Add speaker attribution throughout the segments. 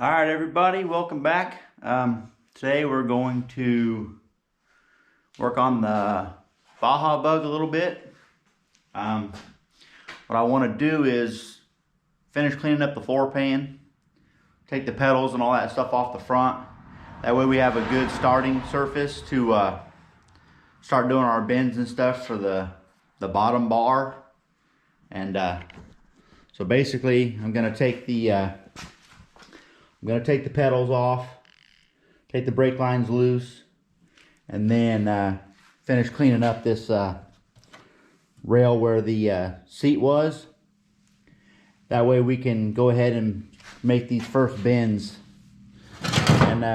Speaker 1: All right, everybody, welcome back. Today we're going to work on the Baja bug a little bit. What I want to do is finish cleaning up the floor pan, take the pedals and all that stuff off the front. That way we have a good starting surface to start doing our bends and stuff for the bottom bar. And so basically I'm going to take the pedals off, take the brake lines loose, and then finish cleaning up this rail where the seat was. That way we can go ahead and make these first bends. And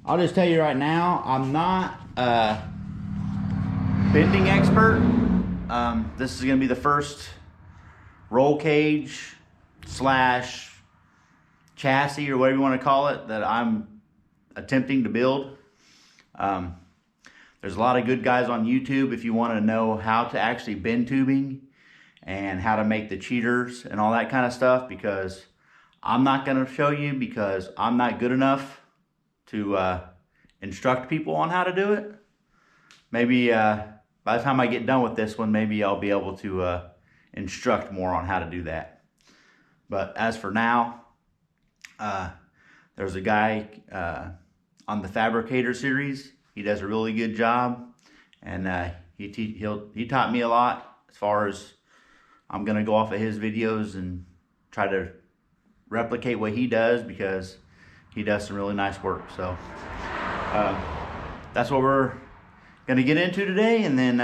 Speaker 1: I'll just tell you right now, I'm not a bending expert. This is going to be the first roll cage slash chassis or whatever you want to call it that I'm attempting to build. There's a lot of good guys on YouTube if you want to know how to actually bend tubing and how to make the cheaters and all that kind of stuff, because I'm not going to show you because I'm not good enough to instruct people on how to do it. Maybe by the time I get done with this one, maybe I'll be able to instruct more on how to do that. But as for now, there's a guy on the Fabricator series. He does a really good job, and he taught me a lot. As far as I'm gonna go off of his videos and try to replicate what he does, because he does some really nice work. So that's what we're gonna get into today, and then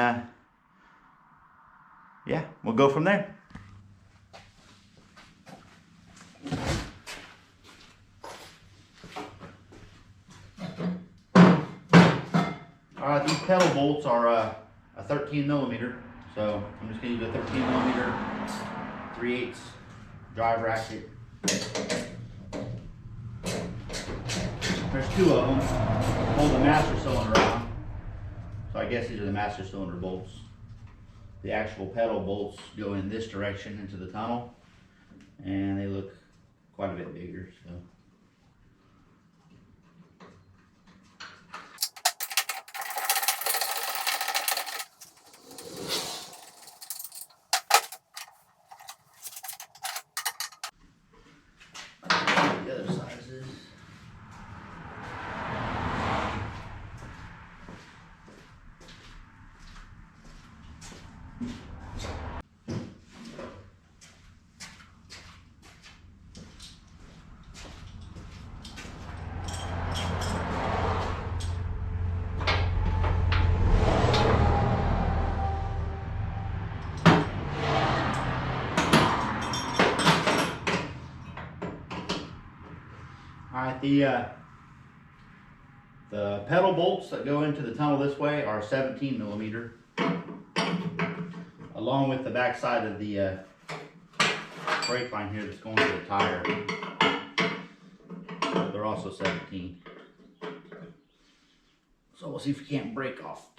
Speaker 1: yeah, we'll go from there. Alright, these pedal bolts are a 13 millimeter, so I'm just going to use a 13 millimeter 3/8 drive ratchet. There's two of them. Hold the master cylinder on. So I guess these are the master cylinder bolts. The actual pedal bolts go in this direction into the tunnel, and they look quite a bit bigger. So. The other sizes. Alright, the pedal bolts that go into the tunnel this way are 17 millimeter, along with the back side of the brake line here that's going to the tire. They're also 17. So we'll see if we can't break off.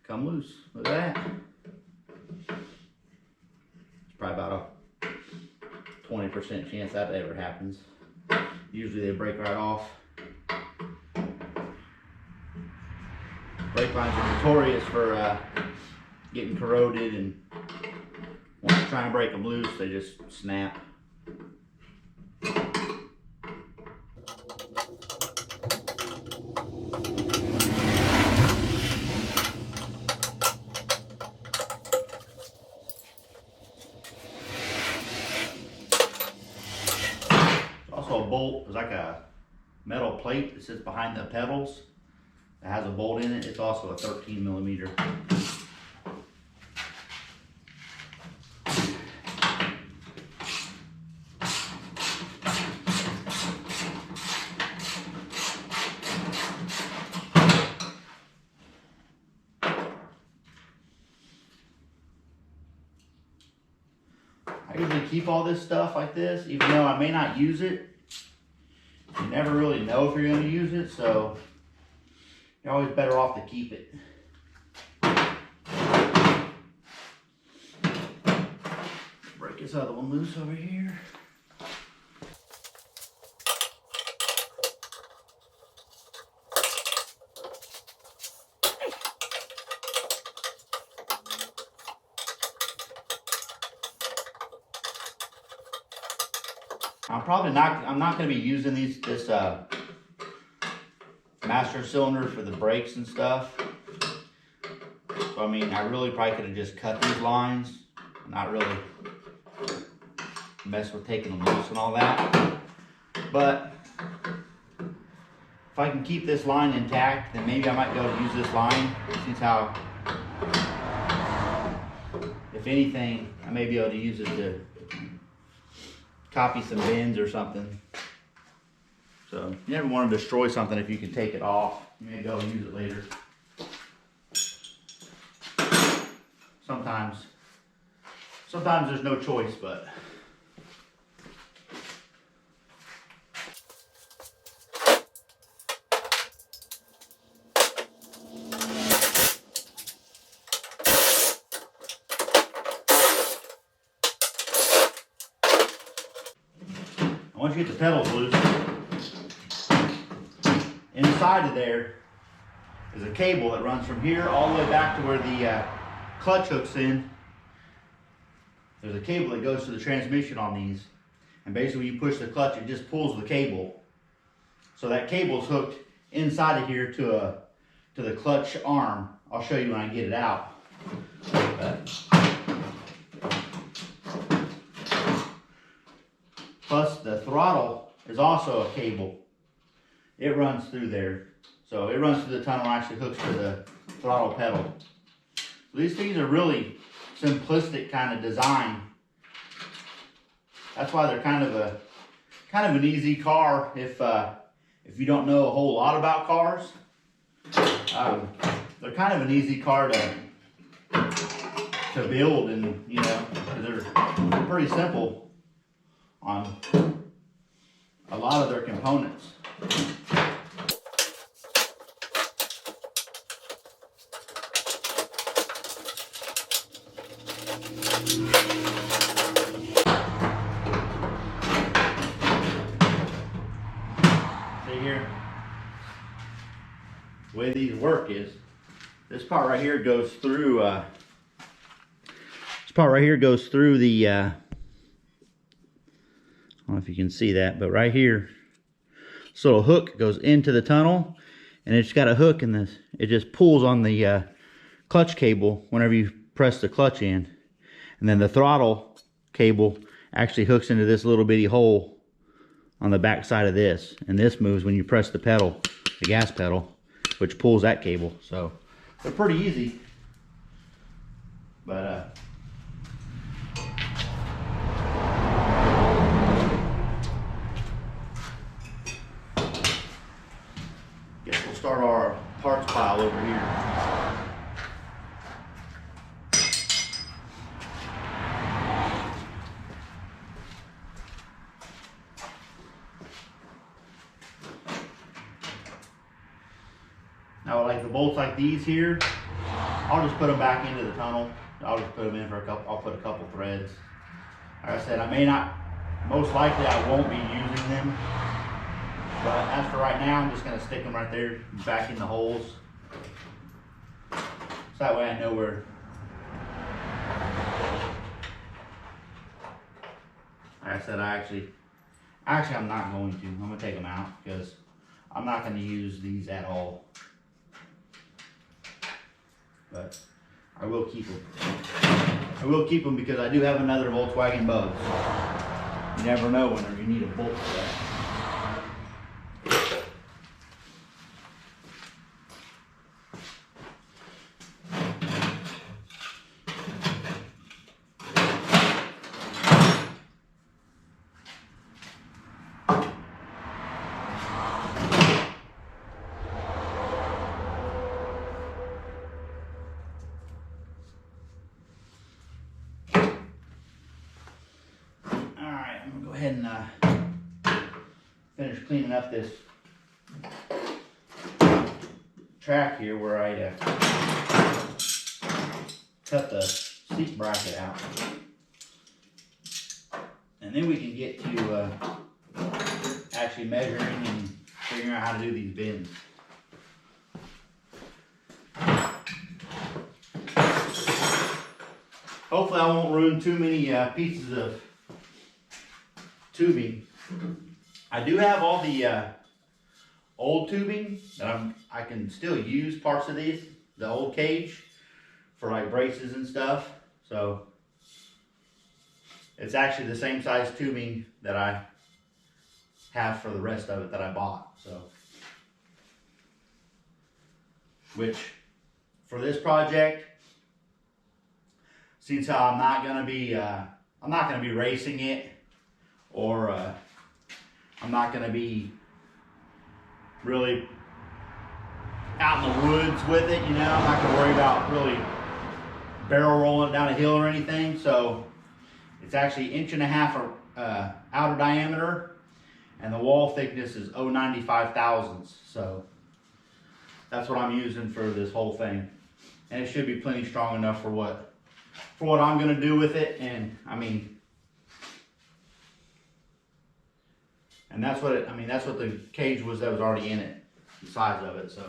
Speaker 1: Come loose. Look at that. It's probably about a 20% chance that ever happens. Usually they break right off. Brake lines are notorious for getting corroded, and once you try and break them loose, they just snap. Also a bolt, there's like a metal plate that sits behind the pedals that has a bolt in it. It's also a 13 millimeter. I usually keep all this stuff like this, even though I may not use it. You never really know if you're going to use it, so you're always better off to keep it. Break this other one loose over here. I'm not going to be using this master cylinder for the brakes and stuff. So I mean, I really probably could have just cut these lines, not really mess with taking them loose and all that. But if I can keep this line intact, then maybe I might be able to use this line. Since how, if anything, I may be able to use it to copy some bins or something. So you never want to destroy something if you can take it off. You may be able to use it later. Sometimes there's no choice, but once you get the pedals loose, inside of there is a cable that runs from here all the way back to where the clutch hooks in. There's a cable that goes to the transmission on these, and basically when you push the clutch, it just pulls the cable. So that cable's hooked inside of here to the clutch arm. I'll show you when I get it out. Plus the throttle is also a cable. It runs through there. So it runs through the tunnel and actually hooks to the throttle pedal. So these things are really simplistic kind of design. That's why they're kind of an easy car if you don't know a whole lot about cars. They're kind of an easy car to build, and you know, they're pretty simple on a lot of their components. See here, the way these work is this part right here goes through the I don't know if you can see that, but right here, this little hook goes into the tunnel, and it's got a hook in this. It just pulls on the clutch cable whenever you press the clutch in, and then the throttle cable actually hooks into this little bitty hole on the back side of this, and this moves when you press the pedal, the gas pedal, which pulls that cable. So they're pretty easy, but guess we'll start our parts pile over here. Now, like the bolts like these here, I'll just put them back into the tunnel. I'll just put them in for I'll put a couple threads. Like I said, I may not, most likely I won't be using them. But as for right now, I'm just gonna stick them right there, back in the holes. So that way I know where. Like I said, actually I'm not going to. I'm gonna take them out because I'm not gonna use these at all. But I will keep them. I will keep them because I do have another Volkswagen Bug. You never know whenever you need a bolt for that. Go ahead and finish cleaning up this track here where I cut the seat bracket out. then we can get to actually measuring and figuring out how to do these bends. Hopefully I won't ruin too many pieces of tubing. I do have all the old tubing that I can still use parts of these, the old cage, for like braces and stuff. So it's actually the same size tubing that I have for the rest of it that I bought. So, which for this project, since how I'm not gonna be racing it, or I'm not gonna be really out in the woods with it, you know. I'm not gonna worry about really barrel rolling it down a hill or anything. So it's actually 1.5 inch outer diameter, and the wall thickness is 0.95 thousandths. So that's what I'm using for this whole thing, and it should be plenty strong enough for what I'm gonna do with it. And I mean, and that's what that's what the cage was that was already in it, the size of it. So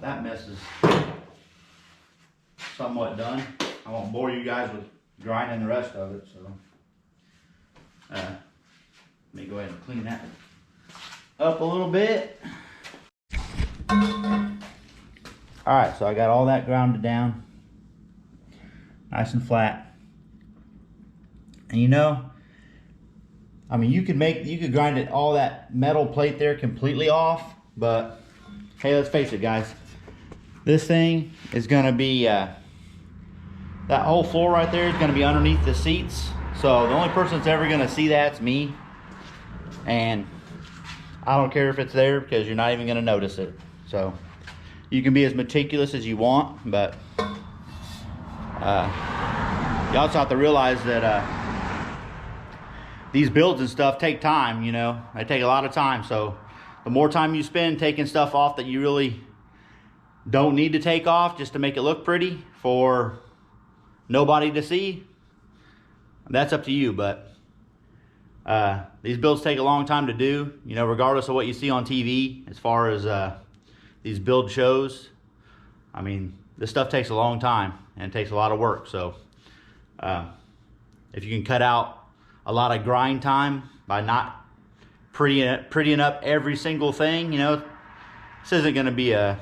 Speaker 1: that mess is somewhat done. I won't bore you guys with grinding the rest of it, so let me go ahead and clean that up a little bit. Alright, so I got all that grounded down nice and flat. And you know, I mean, you could grind it, all that metal plate there, completely off, but hey, let's face it, guys, this thing is gonna be that whole floor right there is gonna be underneath the seats. So the only person that's ever gonna see that's me, and I don't care if it's there because you're not even gonna notice it. So you can be as meticulous as you want, but you also have to realize that these builds and stuff take time. You know, they take a lot of time. So the more time you spend taking stuff off that you really don't need to take off just to make it look pretty for nobody to see, that's up to you. But these builds take a long time to do, you know, regardless of what you see on TV as far as these build shows. I mean, this stuff takes a long time and it takes a lot of work. So if you can cut out a lot of grind time by not prettying up every single thing, you know, this isn't going to be a,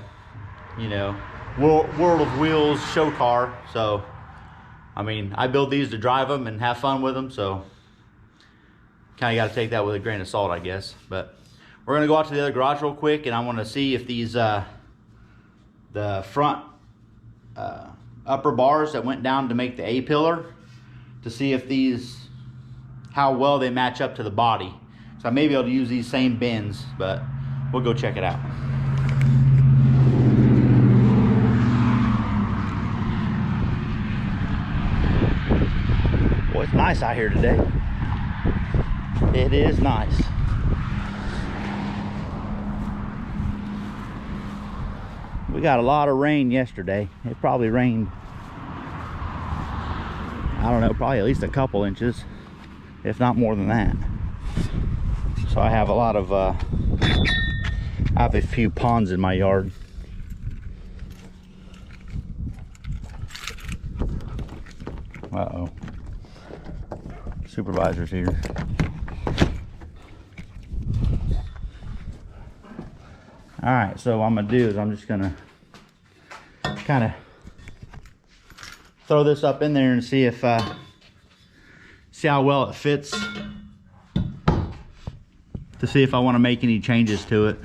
Speaker 1: you know, World of Wheels show car. So I mean, I build these to drive them and have fun with them, so kind of got to take that with a grain of salt, I guess. But we're going to go out to the other garage real quick, and I want to see if these the front upper bars that went down to make the A-pillar, to see if these, how well they match up to the body. So I may be able to use these same bends, but we'll go check it out. Boy, it's nice out here today. It is nice. We got a lot of rain yesterday. It probably rained, I don't know, probably at least a couple inches, if not more than that. So I have a lot of, I have a few ponds in my yard. Uh-oh. Supervisor's here. All right, so what I'm gonna do is I'm just gonna kind of throw this up in there and see if see how well it fits, to see if I want to make any changes to it.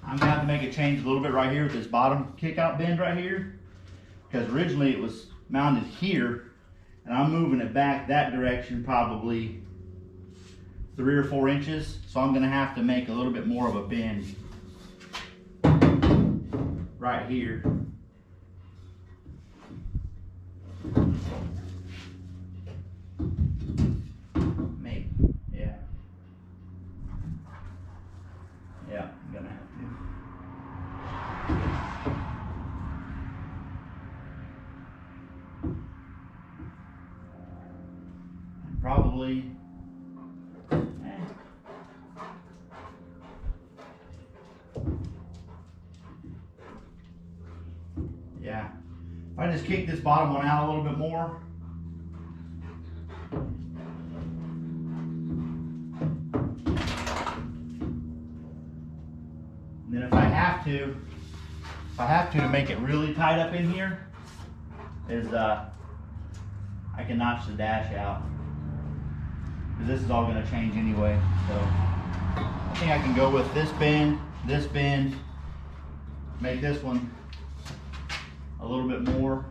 Speaker 1: I'm gonna have to make a change a little bit right here with this bottom kick out bend right here, because originally it was mounted here and I'm moving it back that direction probably 3 or 4 inches. So I'm gonna have to make a little bit more of a bend right here. Maybe, yeah. Yeah, I'm gonna have to. Probably, yeah. If I just kick this bottom one out a little bit more. And then if I have to make it really tight up in here, is I can notch the dash out. Because this is all going to change anyway. So I think I can go with this bend, make this one a little bit more.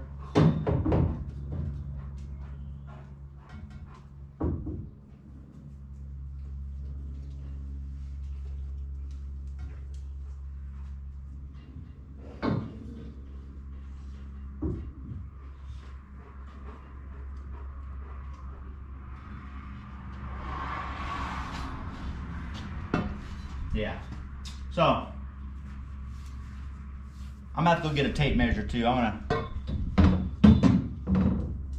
Speaker 1: Yeah, so I'm gonna have to go get a tape measure too. I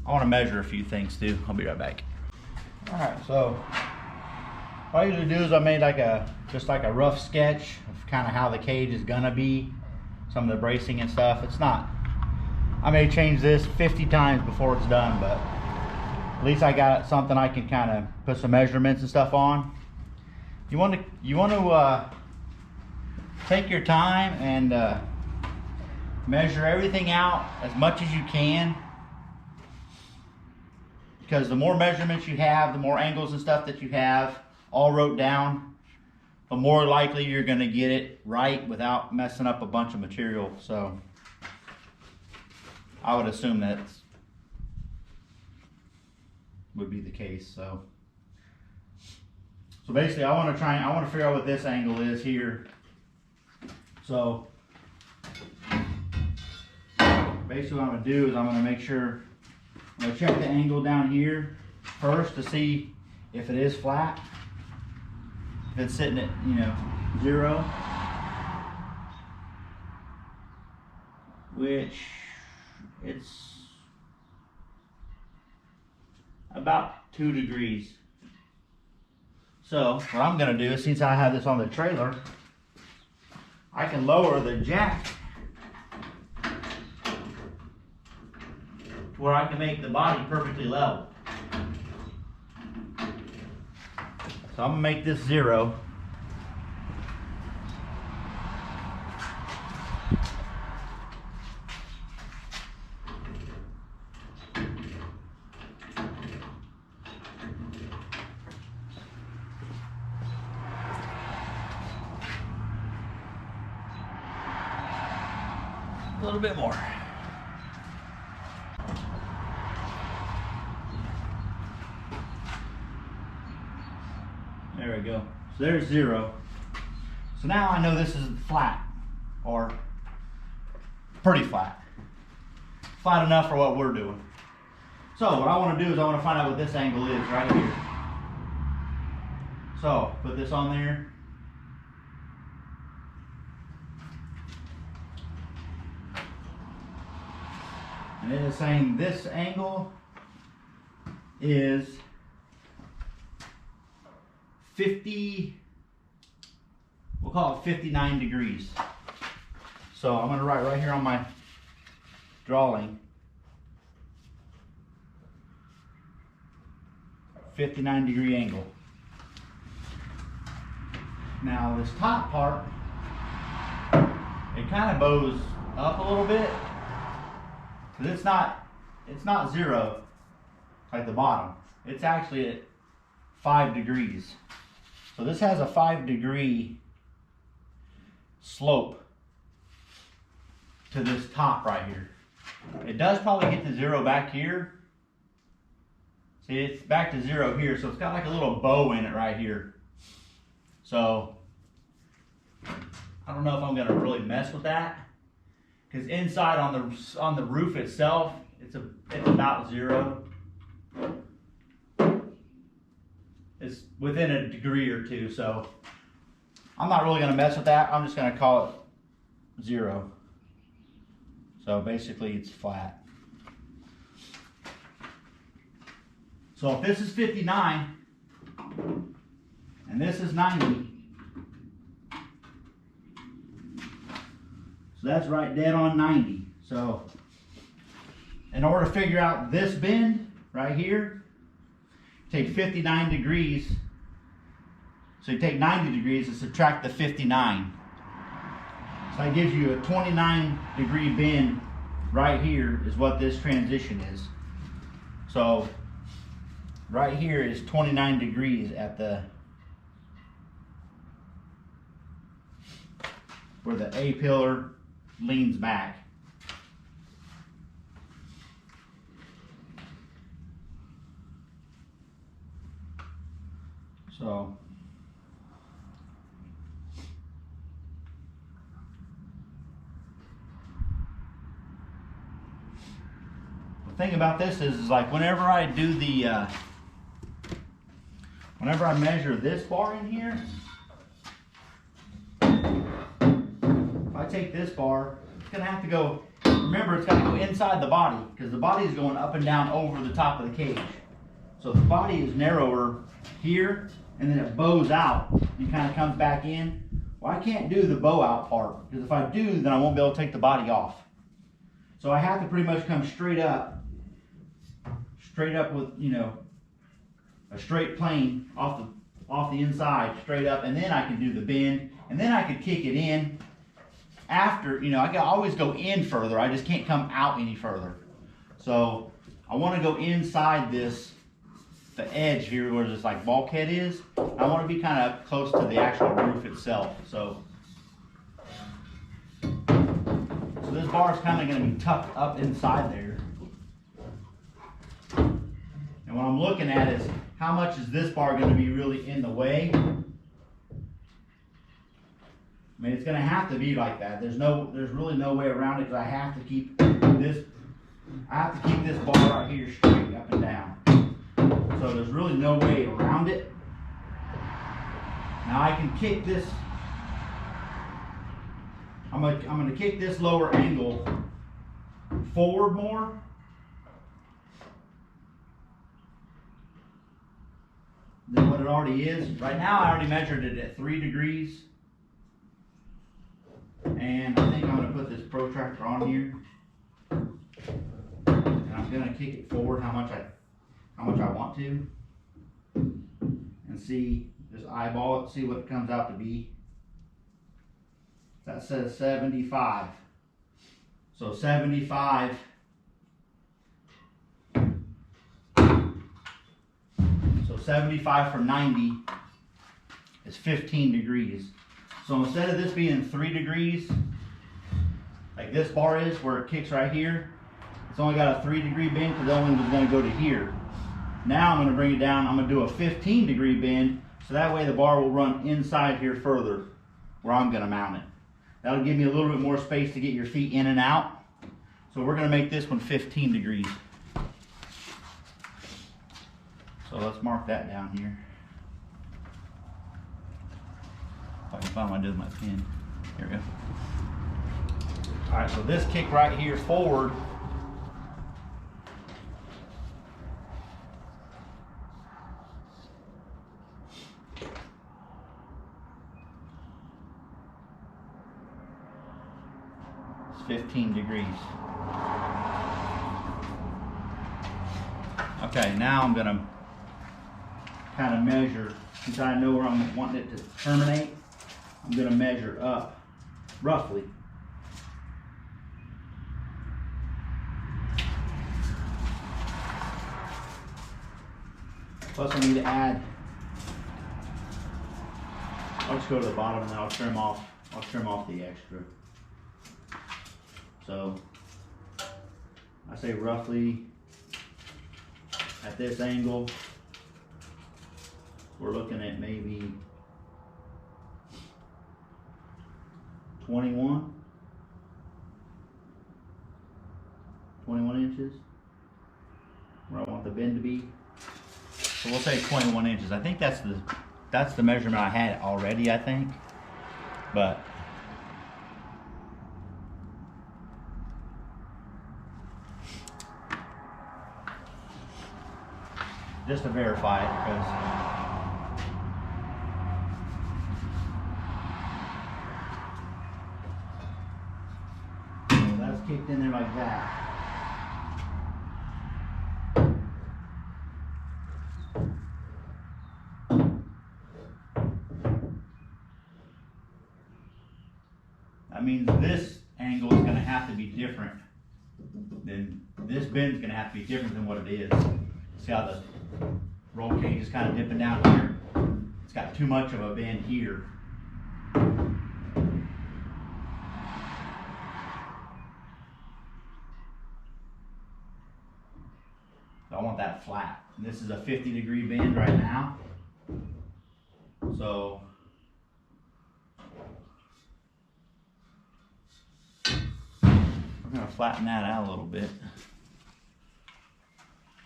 Speaker 1: want to measure a few things too. I'll be right back. All right, so what I usually do is I made just like a rough sketch of kind of how the cage is gonna be, some of the bracing and stuff. It's not, I may change this 50 times before it's done, but at least I got something I can kind of put some measurements and stuff on. You want to take your time and measure everything out as much as you can, because the more measurements you have, the more angles and stuff that you have all wrote down, the more likely you're going to get it right without messing up a bunch of material. So I would assume that would be the case. So basically I want to figure out what this angle is here. So basically what I'm going to do is I'm going to make sure, I'm going to check the angle down here first to see if it is flat. If it's sitting at, 0, which it's about 2 degrees. So what I'm going to do is, since I have this on the trailer, I can lower the jack to where I can make the body perfectly level. So I'm going to make this 0. A little bit more. There we go. So there's 0. So now I know this is flat, or pretty flat. Flat enough for what we're doing. So what I want to do is I want to find out what this angle is right here. So put this on there. And it is saying this angle is 50, we'll call it 59 degrees. So I'm going to write right here on my drawing 59 degree angle. Now this top part, it kind of bows up a little bit, because it's not 0 like the bottom. It's actually at 5 degrees. So this has a 5 degree slope to this top right here. It does probably get to 0 back here. See, it's back to 0 here, so it's got like a little bow in it right here. So I don't know if I'm gonna really mess with that, because inside on the roof itself, it's about 0. It's within a degree or two, so I'm not really gonna mess with that. I'm just gonna call it 0. So basically it's flat. So if this is 59 and this is 90, so that's right dead on 90. So in order to figure out this bend right here, take 59 degrees. So you take 90 degrees and subtract the 59. So that gives you a 29 degree bend right here is what this transition is. So right here is 29 degrees at the where the A pillar leans back. So the thing about this is like whenever I do the whenever I measure this bar in here, if I take this bar, it's gonna have to go, remember it's gotta go inside the body, because the body is going up and down over the top of the cage. So the body is narrower here, and then it bows out and kind of comes back in. Well, I can't do the bow out part, because if I do, then I won't be able to take the body off. So I have to pretty much come straight up with, you know, a straight plane off the inside, straight up, and then I can do the bend, and then I could kick it in after, you know, I can always go in further, I just can't come out any further. So I want to go inside this, the edge here where this like bulkhead is. I want to be kind of close to the actual roof itself. So this bar is kind of going to be tucked up inside there. And what I'm looking at is how much is this bar going to be really in the way. I mean, it's going to have to be like that. There's really no way around it, because I have to keep this bar right here straight up and down. So there's really no way around it. Now I can kick this. I'm going to kick this lower angle forward more. Than what it already is. Right now I already measured it at 3 degrees. And I think I'm going to put this protractor on here. And I'm going to kick it forward how much I want to. And see, just eyeball it, see what it comes out to be. That says 75. So 75. So 75 from 90 is 15 degrees. So instead of this being 3 degrees, like this bar is, where it kicks right here, it's only got a 3 degree bend, because the only one was going to go to here. Now I'm going to bring it down, I'm going to do a 15 degree bend, So that way the bar will run inside here further where I'm gonna mount it. That'll give me a little bit more space to get your feet in and out. So we're gonna make this one 15 degrees. So let's mark that down here. If I can find what I did with my pen. Here we go. All right, so this kick right here forward, is 15 degrees. Okay, now I'm gonna kind of measure, since I know where I'm wanting it to terminate, I'm gonna measure up roughly. Plus I need to add, I'll just go to the bottom and then I'll trim off the extra. So I say roughly at this angle, we're looking at maybe 21 inches where I want the bend to be. So we'll say 21 inches. I think that's the measurement I had already, I think. But just to verify it, because so that's kicked in there like that. That means this angle is going to have to be different than this bend's going to have to be different than what it is. See how the roll cage is kind of dipping down here? It's got too much of a bend here. So I want that flat. And this is a 50-degree bend right now. So we're going to flatten that out a little bit.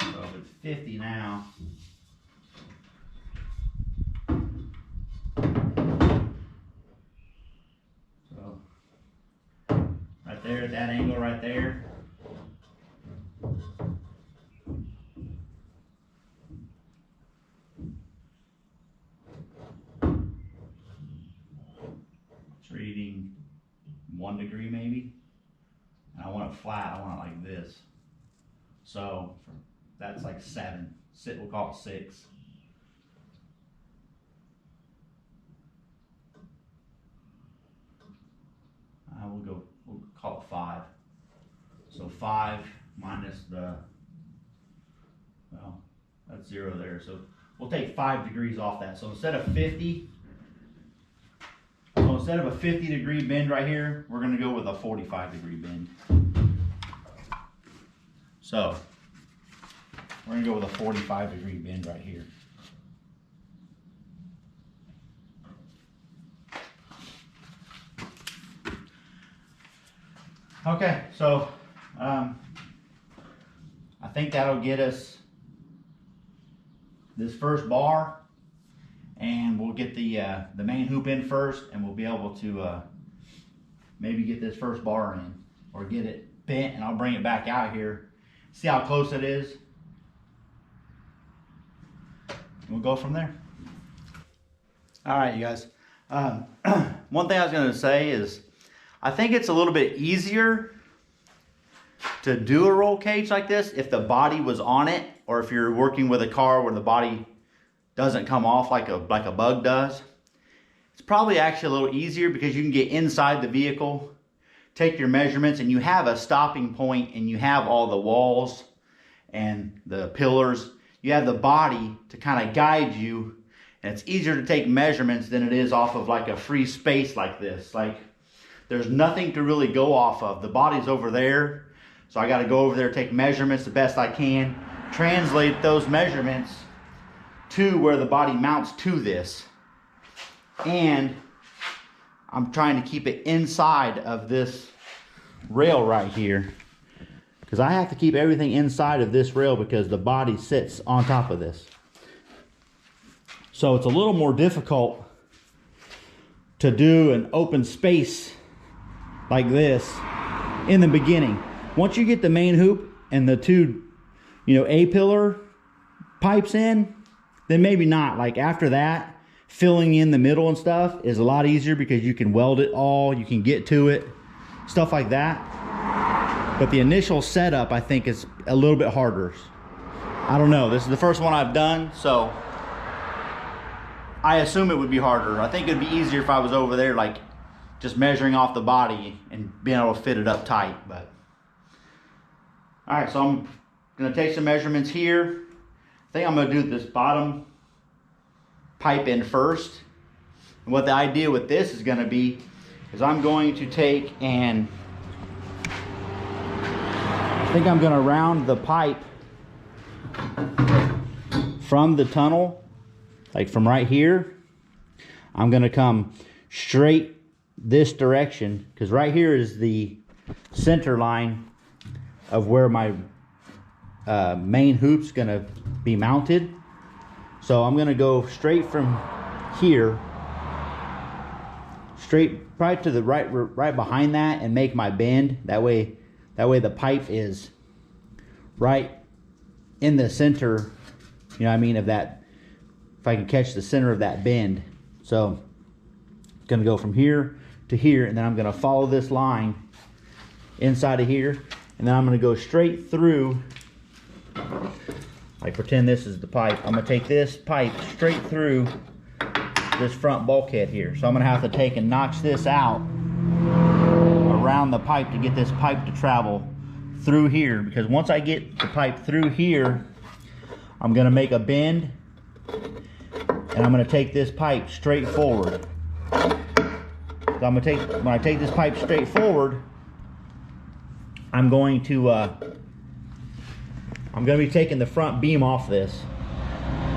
Speaker 1: So if it's 50 now, so right there at that angle right there, it's reading 1 degree maybe, and I want it flat. I want it like this. So that's like 7. We'll call it 6. We'll call it 5. So 5 minus the, well, that's 0 there. So we'll take 5 degrees off that. So instead of a 50-degree bend right here, we're going to go with a 45-degree bend. So we're going to go with a 45-degree bend right here. Okay, so I think that'll get us this first bar, and we'll get the main hoop in first, and we'll be able to maybe get this first bar in, or get it bent, and I'll bring it back out here, see how close it is. We'll go from there. All right, you guys. One thing I was going to say is I think it's a little bit easier to do a roll cage like this if the body was on it, or if you're working with a car where the body doesn't come off like a bug does. It's probably actually a little easier because you can get inside the vehicle, take your measurements, and you have a stopping point, and you have all the walls and the pillars. You have the body to kind of guide you, and it's easier to take measurements than it is off of like a free space like this. Like, there's nothing to really go off of. The body's over there, so I got to go over there, take measurements the best I can, translate those measurements to where the body mounts to this. And I'm trying to keep it inside of this rail right here, because I have to keep everything inside of this rail because the body sits on top of this. So it's a little more difficult to do an open space like this in the beginning. Once you get the main hoop and the two, A-pillar pipes in, then maybe not. Like after that, filling in the middle and stuff is a lot easier because you can weld it all, you can get to it, stuff like that. But the initial setup, I think, is a little bit harder. I don't know. This is the first one I've done, so I assume it would be harder. I think it'd be easier if I was over there, like just measuring off the body and being able to fit it up tight. But all right, so I'm gonna take some measurements here. I think I'm gonna do this bottom pipe in first. And what the idea with this is gonna be is I'm going to take and I think I'm gonna round the pipe from the tunnel, like from right here. I'm gonna come straight this direction, because right here is the center line of where my main hoop's gonna be mounted. So I'm gonna go straight from here, straight right to the right behind that, and make my bend. That way the pipe is right in the center, you know what I mean, of that, if I can catch the center of that bend. So I'm gonna go from here to here, and then I'm gonna follow this line inside of here, and then I'm gonna go straight through. Like pretend this is the pipe. I'm gonna take this pipe straight through this front bulkhead here. So I'm gonna have to take and notch this out around the pipe to get this pipe to travel through here, because once I get the pipe through here, I'm gonna make a bend and I'm gonna take this pipe straight forward. So when I take this pipe straight forward, I'm going to be taking the front beam off this,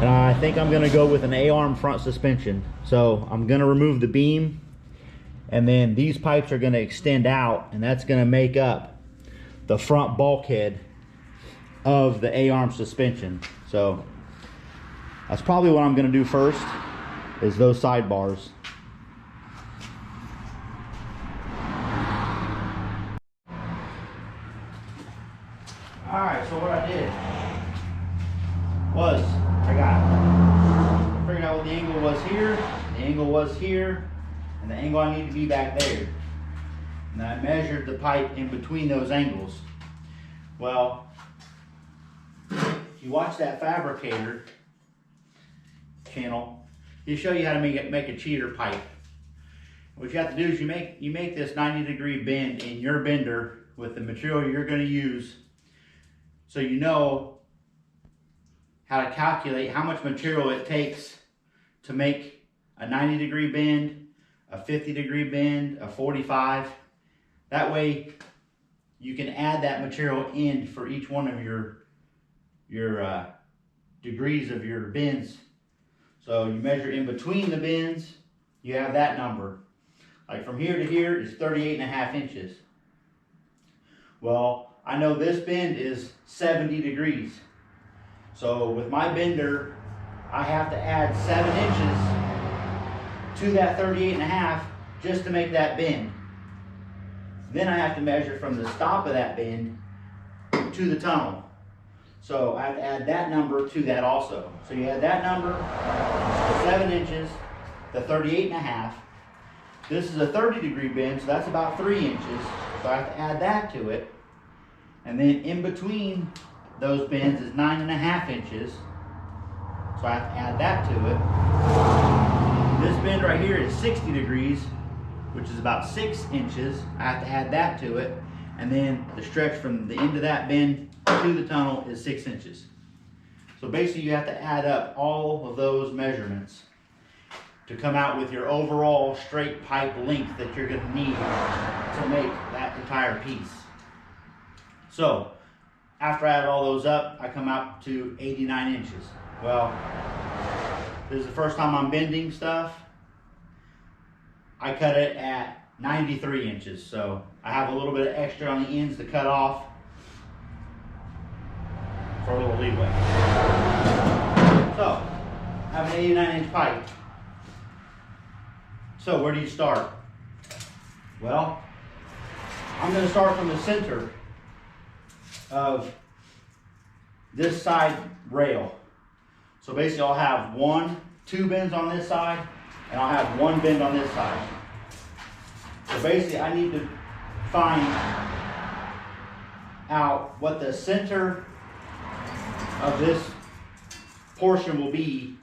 Speaker 1: and I think I'm going to go with an A-arm front suspension. So I'm going to remove the beam, and then these pipes are going to extend out, and that's going to make up the front bulkhead of the A-arm suspension. So that's probably what I'm going to do first, is those sidebars. Alright, so what I did was I figured out what the angle was here, the angle was here, and the angle I need to be back there. And I measured the pipe in between those angles. Well, if you watch that fabricator channel, he'll show you how to make a cheater pipe. What you have to do is you make this 90-degree bend in your bender with the material you're going to use, so you know how to calculate how much material it takes to make a 90-degree bend, a 50-degree bend, a 45. That way you can add that material in for each one of your degrees of your bends. So you measure in between the bends, you have that number. Like from here to here is 38.5 inches. Well, I know this bend is 70 degrees. So with my bender, I have to add 7 inches to that 38.5 just to make that bend. Then I have to measure from the stop of that bend to the tunnel. So I have to add that number to that also. So you add that number, the 7 inches, the 38.5. This is a 30-degree bend, so that's about 3 inches. So I have to add that to it. And then in between those bends is 9.5 inches. So I have to add that to it. This bend right here is 60 degrees, which is about 6 inches. I have to add that to it. And then the stretch from the end of that bend to the tunnel is 6 inches. So basically you have to add up all of those measurements to come out with your overall straight pipe length that you're going to need to make that entire piece. So after I add all those up, I come out to 89 inches. Well, this is the first time I'm bending stuff, I cut it at 93 inches. So I have a little bit of extra on the ends to cut off for a little leeway. So I have an 89-inch pipe. So where do you start? Well, I'm going to start from the center of this side rail. So basically I'll have two bends on this side, and I'll have one bend on this side. So basically I need to find out what the center of this portion will be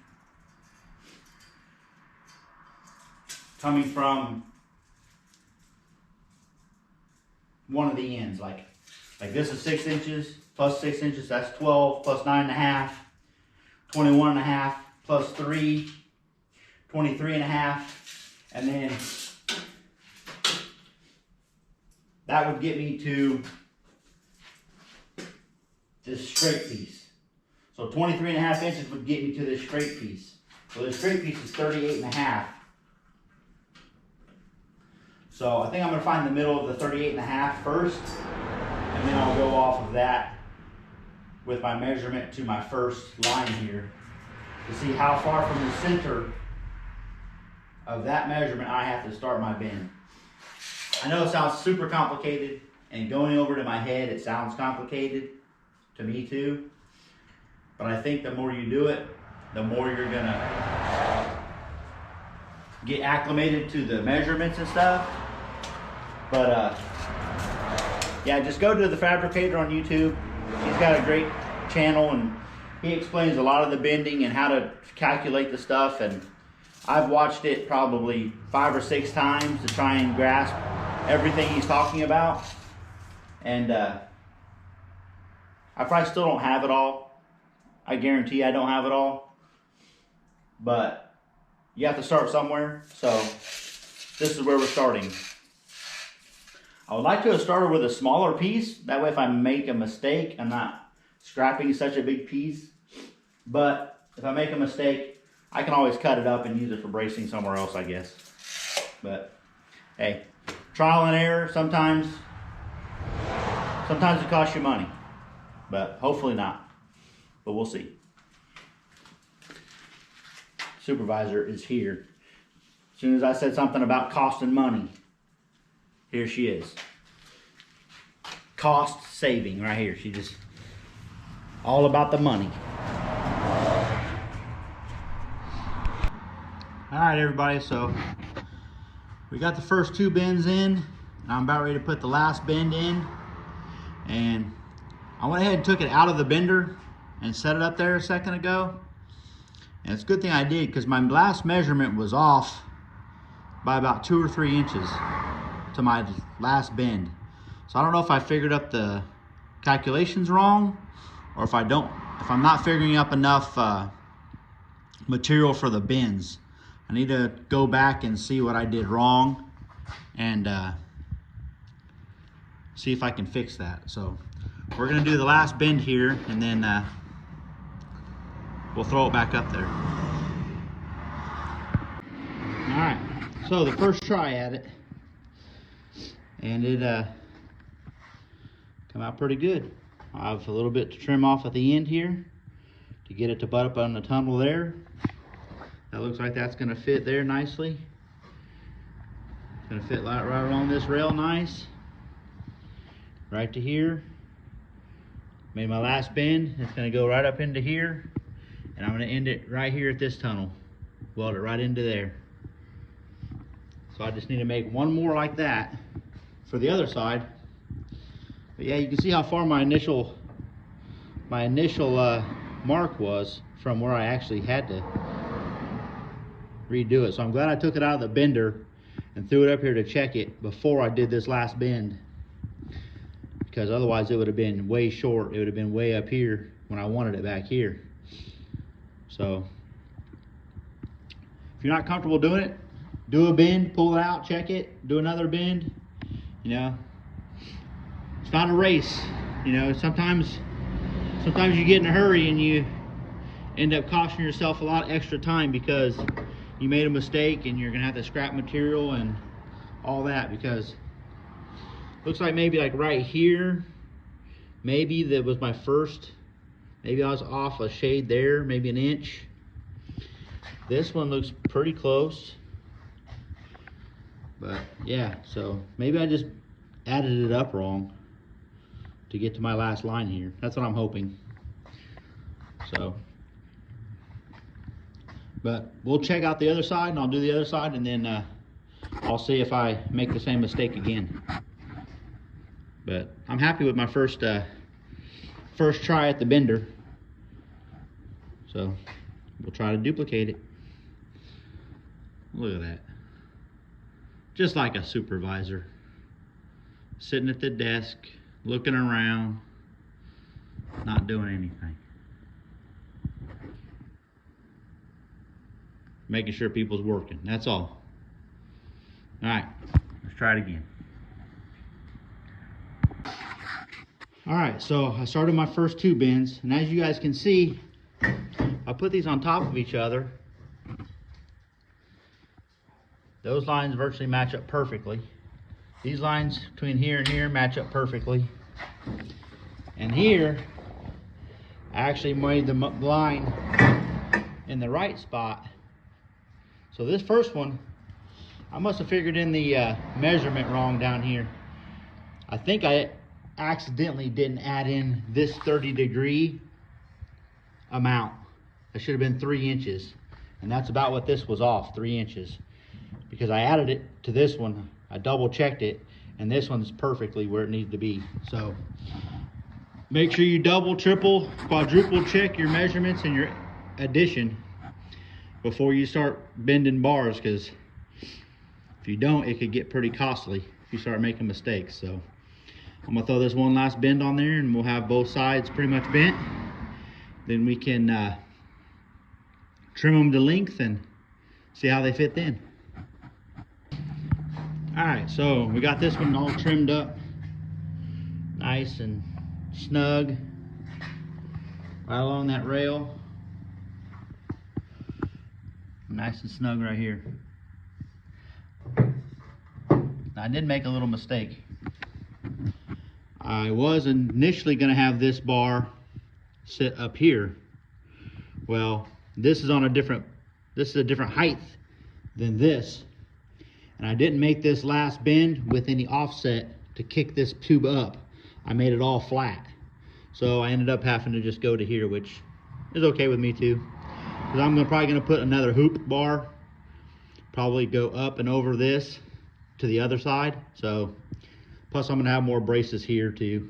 Speaker 1: coming from one of the ends. Like this is 6 inches plus 6 inches, that's 12 plus 9.5, 21.5 plus 3, 23.5, and then that would get me to this straight piece. So 23.5 inches would get me to this straight piece. So this straight piece is 38.5. So I think I'm going to find the middle of the 38.5 first, and then I'll go off of that with my measurement to my first line here to see how far from the center of that measurement I have to start my bend. I know it sounds super complicated, and going over to my head it sounds complicated to me too, but I think the more you do it, the more you're gonna get acclimated to the measurements and stuff. But yeah, just go to the fabricator on YouTube. He's got a great channel, and he explains a lot of the bending and how to calculate the stuff, and I've watched it probably 5 or 6 times to try and grasp everything he's talking about, and I probably still don't have it all. I guarantee I don't have it all, but you have to start somewhere. So this is where we're starting. I would like to have started with a smaller piece. That way if I make a mistake, I'm not scrapping such a big piece. But if I make a mistake, I can always cut it up and use it for bracing somewhere else, I guess. But hey, trial and error. Sometimes it costs you money, but hopefully not. But we'll see. Supervisor is here. As soon as I said something about costing money, here she is. Cost saving right here. She just all about the money. All right, everybody. So we got the first 2 bends in, and I'm about ready to put the last bend in. And I went ahead and took it out of the bender and set it up there a second ago. And it's a good thing I did, because my last measurement was off by about 2 or 3 inches to my last bend. So I don't know if I figured up the calculations wrong, or if I'm not figuring up enough material for the bends. I need to go back and see what I did wrong and see if I can fix that. So we're gonna do the last bend here, and then we'll throw it back up there. All right, so the first try at it, and it come out pretty good. I have a little bit to trim off at the end here to get it to butt up on the tunnel there. That looks like that's gonna fit there nicely. It's gonna fit right along this rail nice. Right to here. Made my last bend. It's gonna go right up into here, and I'm gonna end it right here at this tunnel. Weld it right into there. So I just need to make one more like that for the other side. But yeah, you can see how far my initial mark was from where I actually had to redo it. So I'm glad I took it out of the bender and threw it up here to check it before I did this last bend, because otherwise it would have been way short. It would have been way up here when I wanted it back here. So if you're not comfortable doing it, do a bend, pull it out, check it, do another bend. You know, it's not a race. You know, sometimes you get in a hurry and end up costing yourself a lot extra time because you made a mistake and you're gonna have to scrap material and all that, because looks like maybe like right here, maybe that was my first, maybe I was off a shade there, maybe an inch. This one looks pretty close, but yeah, so maybe I just added it up wrong to get to my last line here. That's what I'm hoping. So, but we'll check out the other side, and I'll do the other side, and then I'll see if I make the same mistake again. But I'm happy with my first try at the bender. So we'll try to duplicate it. Look at that. Just like a supervisor. Sitting at the desk, looking around, not doing anything. Making sure people's working, that's all. All right, let's try it again. All right, so I started my first 2 bends, and as you guys can see, I put these on top of each other. Those lines virtually match up perfectly. These lines between here and here match up perfectly. And here, I actually made the line in the right spot. So this first one, I must have figured in the measurement wrong down here. I think I accidentally didn't add in this 30-degree amount. It should have been 3 inches. And that's about what this was off, 3 inches. Because I added it to this one, I double checked it, and this one's perfectly where it needs to be. So make sure you double, triple, quadruple check your measurements and your addition before you start bending bars, because if you don't, it could get pretty costly if you start making mistakes. So I'm gonna throw this one last bend on there, and we'll have both sides pretty much bent. Then we can trim them to length and see how they fit in. All right, so we got this one all trimmed up, nice and snug, right along that rail. Nice and snug right here. Now, I did make a little mistake. I was initially gonna have this bar sit up here. Well, this is on a different height than this. And I didn't make this last bend with any offset to kick this tube up. I made it all flat. So I ended up having to just go to here, which is okay with me too. Because I'm probably gonna put another hoop bar, probably go up and over this to the other side. So, plus I'm gonna have more braces here too.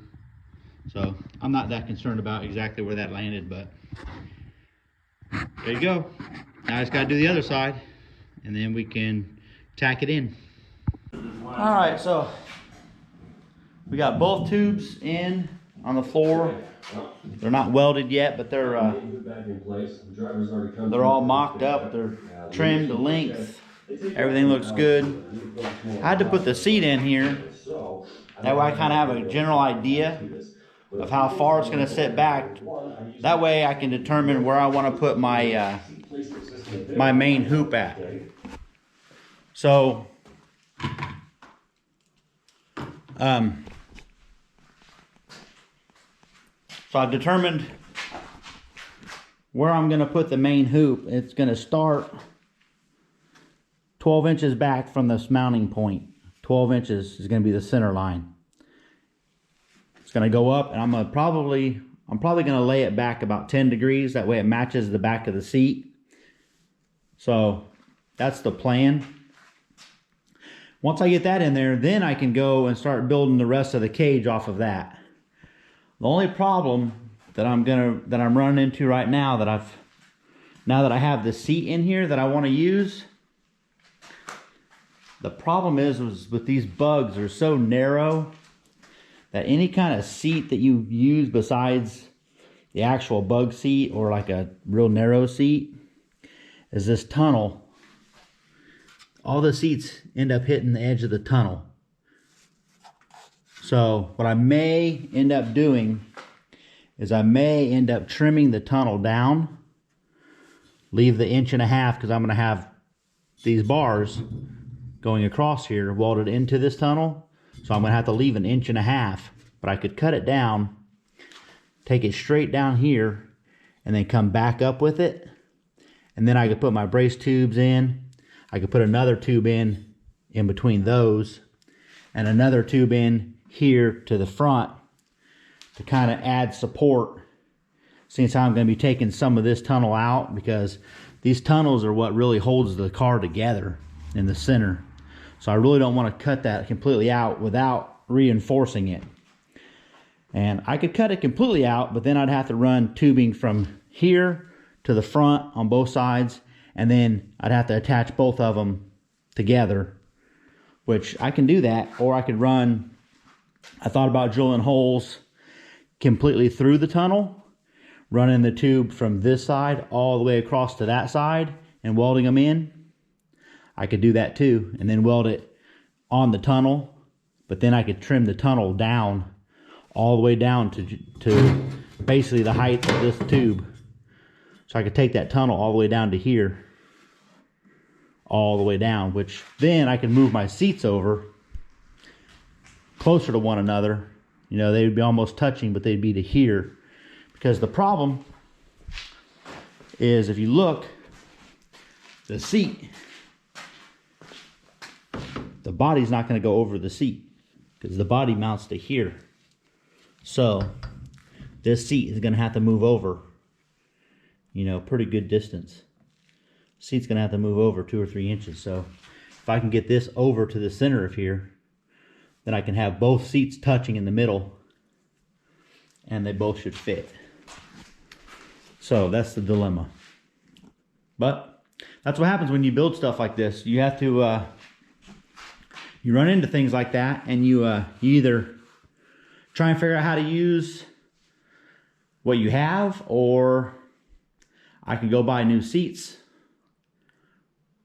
Speaker 1: So I'm not that concerned about exactly where that landed, but there you go. Now I just gotta do the other side, and then we can tack it in. All right, so we got both tubes in on the floor. They're not welded yet, but they're all mocked up. They're trimmed to length. Everything looks good. I had to put the seat in here. That way I kind of have a general idea of how far it's going to sit back. That way I can determine where I want to put my my main hoop at. So so I've determined where I'm going to put the main hoop. It's going to start 12 inches back from this mounting point. 12 inches is going to be the center line. It's going to go up, and I'm probably going to lay it back about 10 degrees. That way it matches the back of the seat. So that's the plan. Once I get that in there, then I can go and start building the rest of the cage off of that. The only problem that I'm running into right now now that I have the seat in here that I want to use, the problem is with these bugs, they're so narrow that any kind of seat that you use besides the actual bug seat or like a real narrow seat is this tunnel. All the seats end up hitting the edge of the tunnel. So what I may end up doing is I may end up trimming the tunnel down leave the 1.5 inches because I'm going to have these bars going across here welded into this tunnel. So I'm going to have to leave an 1.5 inches, but I could cut it down, take it straight down here, and then come back up with it. And then I could put my brace tubes in. I could put another tube in between those, and another tube in here to the front to kind of add support, since I'm going to be taking some of this tunnel out, because these tunnels are what really holds the car together in the center. So I really don't want to cut that completely out without reinforcing it. And I could cut it completely out, but then I'd have to run tubing from here to the front on both sides, and then I'd have to attach both of them together, which I can do that. Or I could run, I thought about drilling holes completely through the tunnel, running the tube from this side all the way across to that side and welding them in. I could do that too, and then weld it on the tunnel, but then I could trim the tunnel down all the way down to basically the height of this tube. So I could take that tunnel all the way down to here, all the way down, which then I could move my seats over closer to one another. You know, they would be almost touching, but they'd be to here. Because the problem is, if you look, the seat, the body's not going to go over the seat because the body mounts to here. So this seat is going to have to move over, you know, pretty good distance. Seat's going to have to move over 2 or 3 inches. So if I can get this over to the center of here, then I can have both seats touching in the middle, and they both should fit. So that's the dilemma. But that's what happens when you build stuff like this. You have to, you run into things like that, and you either try and figure out how to use what you have, or I can go buy new seats,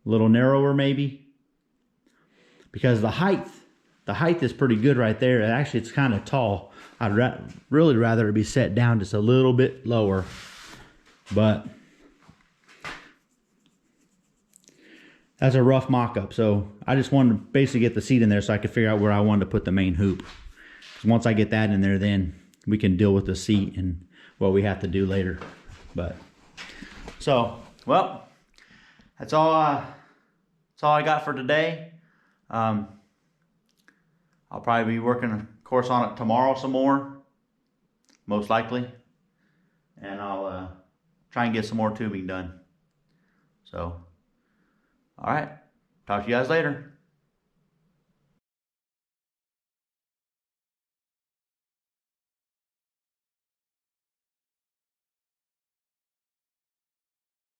Speaker 1: a little narrower maybe, because the height is pretty good right there. Actually, it's kind of tall. I'd really rather it be set down just a little bit lower, but that's a rough mock-up. So I just wanted to basically get the seat in there so I could figure out where I wanted to put the main hoop. Once I get that in there, then we can deal with the seat and what we have to do later. But so, well, that's all I got for today. I'll probably be working, of course, on it tomorrow some more, most likely, and I'll try and get some more tubing done. So, all right, talk to you guys later.